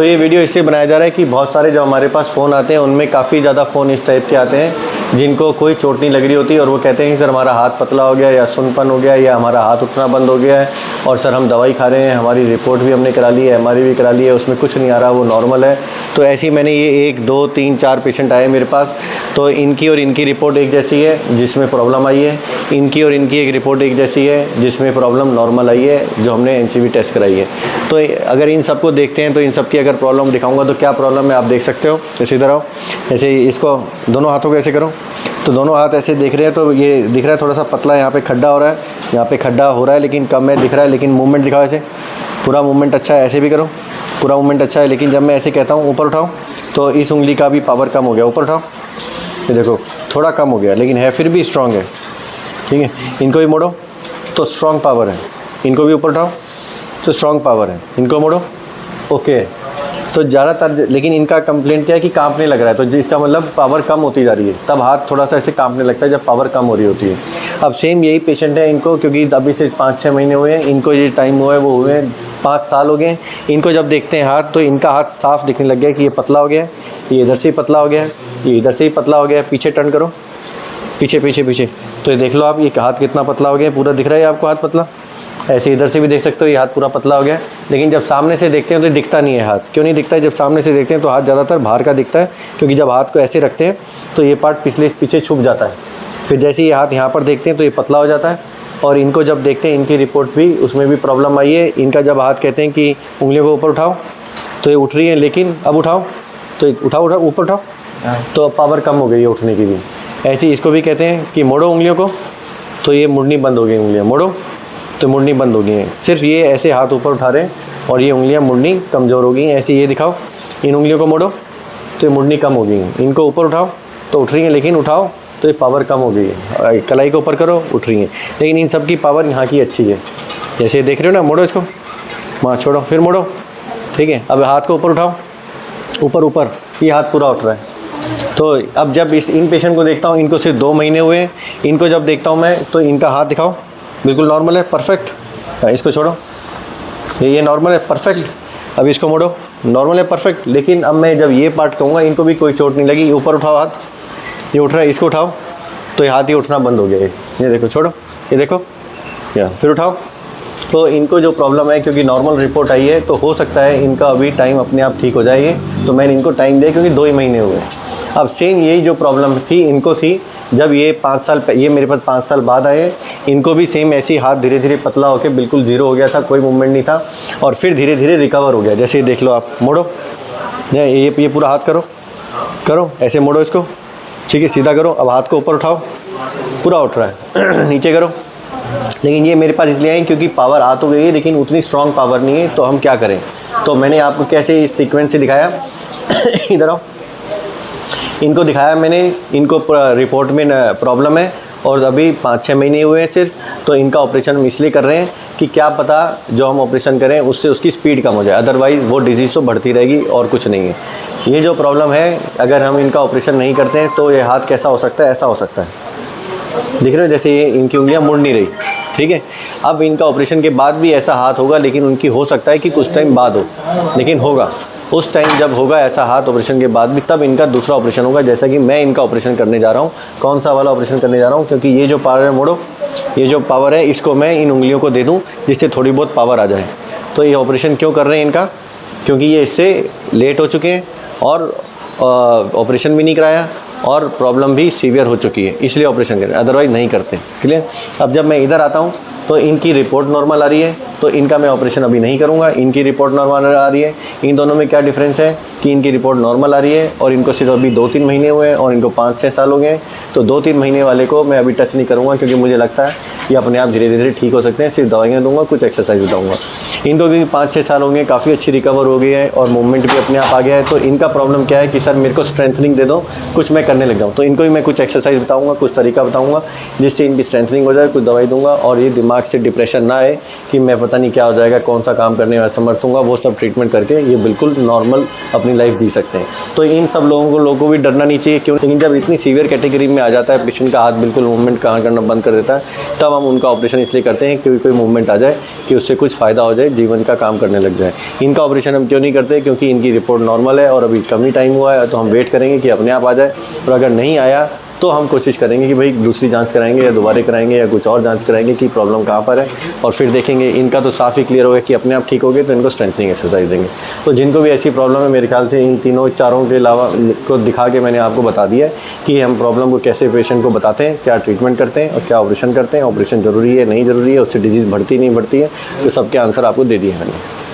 तो ये वीडियो इसलिए बनाया जा रहा है कि बहुत सारे जो हमारे पास फ़ोन आते हैं उनमें काफ़ी ज़्यादा फ़ोन इस टाइप के आते हैं जिनको कोई चोट नहीं लग रही होती और वो कहते हैं कि सर हमारा हाथ पतला हो गया या सुनपन हो गया या हमारा हाथ उठना बंद हो गया है और सर हम दवाई खा रहे हैं, हमारी रिपोर्ट भी हमने करा ली है, MRI भी करा ली है, उसमें कुछ नहीं आ रहा, वो नॉर्मल है। तो ऐसे ही मैंने ये 1 2 3 4 पेशेंट आए मेरे पास, तो इनकी और इनकी रिपोर्ट एक जैसी है जिसमें प्रॉब्लम आई है, इनकी और इनकी एक रिपोर्ट एक जैसी है जिसमें प्रॉब्लम नॉर्मल आई है जो हमने NCV टेस्ट कराई है। तो अगर इन सबको देखते हैं तो इन सब की अगर प्रॉब्लम दिखाऊंगा तो क्या प्रॉब्लम है आप देख सकते हो। ऐसे इधर आओ, ऐसे इसको दोनों हाथों को ऐसे करो, तो दोनों हाथ ऐसे देख रहे हैं तो ये दिख रहा है थोड़ा सा पतला, यहाँ पे खड्डा हो रहा है, यहाँ पे खड्डा हो रहा है लेकिन कम है दिख रहा है, लेकिन मूवमेंट दिखाओ ऐसे, पूरा मूवमेंट अच्छा है, ऐसे भी करो, पूरा मूवमेंट अच्छा है। लेकिन जब मैं ऐसे कहता हूँ ऊपर उठाओ तो इस उंगली का भी पावर कम हो गया, ऊपर उठाओ, ये देखो थोड़ा कम हो गया लेकिन है फिर भी स्ट्रॉन्ग है, ठीक है। इनको भी मोड़ो तो स्ट्रॉन्ग पावर है, इनको भी ऊपर उठाओ तो स्ट्रॉन्ग पावर है, इनको मोड़ो, ओके। तो ज़्यादातर लेकिन इनका कंप्लेंट क्या है कि कांपने लग रहा है, तो इसका मतलब पावर कम होती जा रही है, तब हाथ थोड़ा सा ऐसे कांपने लगता है जब पावर कम हो रही होती है। अब सेम यही पेशेंट है इनको, क्योंकि अभी से 5-6 महीने हुए हैं, इनको ये टाइम हुआ है वो हुए हैं 5 साल हो गए। इनको जब देखते हैं हाथ तो इनका हाथ साफ दिखने लग गया कि ये पतला हो गया है, ये इधर से ही पतला हो गया है, ये इधर से ही पतला हो गया है। पीछे टर्न करो, पीछे पीछे पीछे, तो ये देख लो आप, ये हाथ कितना पतला हो गया है, पूरा दिख रहा है आपको हाथ पतला। ऐसे इधर से भी देख सकते हो ये हाथ पूरा पतला हो गया है। लेकिन जब सामने से देखते हैं तो दिखता नहीं है हाथ, क्यों नहीं दिखता है? जब सामने से देखते हैं तो हाथ ज़्यादातर बाहर का दिखता है, क्योंकि जब हाथ को ऐसे रखते हैं तो ये पार्ट पीछे छुप जाता है। फिर जैसे ये हाथ यहाँ पर देखते हैं तो ये पतला हो जाता है। और इनको जब देखते हैं इनकी रिपोर्ट भी, उसमें भी प्रॉब्लम आई है। इनका जब हाथ कहते हैं कि उंगलियों को ऊपर उठाओ तो ये उठ रही है, लेकिन अब उठाओ तो उठाओ ऊपर उठाओ तो पावर कम हो गई है उठने की भी। ऐसे ही इसको भी कहते हैं कि मोड़ो उंगलियों को, तो ये मुड़नी बंद हो गई, उंगलियाँ मोड़ो तो मुड़नी बंद हो गई हैं। सिर्फ ये ऐसे हाथ ऊपर उठा रहे हैं और ये उंगलियां मुड़नी कमज़ोर हो गई हैं। ऐसे ये दिखाओ, इन उंगलियों को मोड़ो तो ये मुड़नी कम हो गई हैं। इनको ऊपर उठाओ तो उठ रही हैं, लेकिन उठाओ तो ये पावर कम हो गई है। कलाई को ऊपर करो, उठ रही हैं, लेकिन इन सब की पावर यहाँ की अच्छी है। जैसे देख रहे हो ना, मोड़ो इसको, वहाँ छोड़ो, फिर मोड़ो, ठीक है। अब हाथ को ऊपर उठाओ, ऊपर ये हाथ पूरा उठ रहा है। तो अब जब इन पेशेंट को देखता हूँ, इनको सिर्फ 2 महीने हुए हैं, इनको जब देखता हूँ मैं तो इनका हाथ दिखाओ, बिल्कुल नॉर्मल है, परफेक्ट। इसको छोड़ो, ये नॉर्मल है, परफेक्ट। अब इसको मोड़ो, नॉर्मल है, परफेक्ट। लेकिन अब मैं जब ये पार्ट कहूँगा इनको भी कोई चोट नहीं लगी। ऊपर उठाओ हाथ, ये उठ रहा है, इसको उठाओ तो ये हाथ ही उठना बंद हो गया। ये देखो, छोड़ो, ये देखो, या फिर उठाओ। तो इनको जो प्रॉब्लम है, क्योंकि नॉर्मल रिपोर्ट आई है, तो हो सकता है इनका अभी टाइम अपने आप ठीक हो जाएगी। तो मैंने इनको टाइम दिया क्योंकि 2 ही महीने हुए। अब सेम यही जो प्रॉब्लम थी इनको थी जब ये 5 साल, ये मेरे पास 5 साल बाद आए। इनको भी सेम ऐसे ही हाथ धीरे धीरे पतला होकर बिल्कुल ज़ीरो हो गया था, कोई मूवमेंट नहीं था, और फिर धीरे धीरे रिकवर हो गया। जैसे ये देख लो आप, मोड़ो, ये पूरा हाथ करो, ऐसे मोड़ो इसको, ठीक है, सीधा करो। अब हाथ को ऊपर उठाओ, पूरा उठ रहा है नीचे करो। लेकिन ये मेरे पास इसलिए है क्योंकि पावर आ तो गई है, लेकिन उतनी स्ट्रॉन्ग पावर नहीं है। तो हम क्या करें? तो मैंने आपको कैसे इस सीक्वेंस से दिखाया इधर आओ, इनको दिखाया मैंने, इनको रिपोर्ट में प्रॉब्लम है और अभी 5-6 महीने हुए हैं सिर्फ। तो इनका ऑपरेशन हम इसलिए कर रहे हैं कि क्या पता जो हम ऑपरेशन करें उससे उसकी स्पीड कम हो जाए, अदरवाइज़ वो डिजीज़ तो बढ़ती रहेगी और कुछ नहीं है। ये जो प्रॉब्लम है, अगर हम इनका ऑपरेशन नहीं करते हैं तो ये हाथ कैसा हो सकता है? ऐसा हो सकता है, दिख रहे हो, जैसे ये इनकी उंगलियां मुड़ नहीं रही, ठीक है। अब इनका ऑपरेशन के बाद भी ऐसा हाथ होगा, लेकिन उनकी हो सकता है कि कुछ टाइम बाद हो, लेकिन होगा। उस टाइम जब होगा ऐसा हाथ ऑपरेशन के बाद भी, तब इनका दूसरा ऑपरेशन होगा, जैसा कि मैं इनका ऑपरेशन करने जा रहा हूँ। कौन सा वाला ऑपरेशन करने जा रहा हूँ? क्योंकि ये जो पावर है, मोड़ो, ये जो पावर है इसको मैं इन उंगलियों को दे दूँ जिससे थोड़ी बहुत पावर आ जाए। तो ये ऑपरेशन क्यों कर रहे हैं इनका? क्योंकि ये इससे लेट हो चुके हैं और ऑपरेशन भी नहीं कराया और प्रॉब्लम भी सीवियर हो चुकी है, इसलिए ऑपरेशन करें, अदरवाइज़ नहीं करते। क्लियर? अब जब मैं इधर आता हूँ तो इनकी रिपोर्ट नॉर्मल आ रही है, तो इनका मैं ऑपरेशन अभी नहीं करूँगा। इनकी रिपोर्ट नॉर्मल आ रही है। इन दोनों में क्या डिफरेंस है कि इनकी रिपोर्ट नॉर्मल आ रही है और इनको सिर्फ अभी 2-3 महीने हुए हैं और इनको 5-6 साल हो गए हैं। तो 2-3 महीने वाले को मैं अभी टच नहीं करूँगा, क्योंकि मुझे लगता है ये अपने आप धीरे धीरे ठीक हो सकते हैं। सिर्फ दवाइयाँ दूंगा, कुछ एक्सरसाइज बताऊँगा। इनको भी 5-6 साल होंगे, काफ़ी अच्छी रिकवर हो गई है और मूवमेंट भी अपने आप आ गया है। तो इनका प्रॉब्लम क्या है कि सर मेरे को स्ट्रेंथनिंग दे दो, कुछ मैं करने लग जाऊँ। तो इनको भी मैं कुछ एक्सरसाइज बताऊँगा, कुछ तरीका बताऊँगा जिससे इनकी स्ट्रेंथनिंग हो जाए, कुछ दवाई दूँगा और ये दिमाग से डिप्रेशन ना आए कि मैं पता नहीं क्या हो जाएगा, कौन सा काम करने में असमर्थ हूँगा। वो सब ट्रीटमेंट करके ये बिल्कुल नॉर्मल अपनी लाइफ जी सकते हैं। तो इन सब लोगों को भी डरना नहीं चाहिए, क्यों? लेकिन जब इतनी सीवियर कैटेगरी में आ जाता है, पेशेंट का हाथ बिल्कुल मूवमेंट करना बंद कर देता है, तब हम उनका ऑपरेशन इसलिए करते हैं क्योंकि कोई मूवमेंट आ जाए कि उससे कुछ फ़ायदा हो जाए, जीवन का काम करने लग जाए। इनका ऑपरेशन हम क्यों नहीं करते? क्योंकि इनकी रिपोर्ट नॉर्मल है और अभी कम ही टाइम हुआ है, तो हम वेट करेंगे कि अपने आप आ जाए। और अगर नहीं आया तो हम कोशिश करेंगे कि भाई दूसरी जांच कराएंगे या दोबारा कराएंगे या कुछ और जांच कराएंगे कि प्रॉब्लम कहाँ पर है, और फिर देखेंगे। इनका तो साफ ही क्लियर हो गया कि अपने आप ठीक हो गए, तो इनको स्ट्रेंथनिंग एक्सरसाइज देंगे। तो जिनको भी ऐसी प्रॉब्लम है, मेरे ख्याल से इन तीनों चारों के अलावा को दिखा के मैंने आपको बता दिया है कि हम प्रॉब्लम को कैसे पेशेंट को बताते हैं, क्या ट्रीटमेंट करते हैं और क्या ऑपरेशन करते हैं, ऑपरेशन ज़रूरी है नहीं ज़रूरी है, उससे डिजीज़ बढ़ती नहीं बढ़ती है, तो सबके आंसर आपको दे दिए मैंने।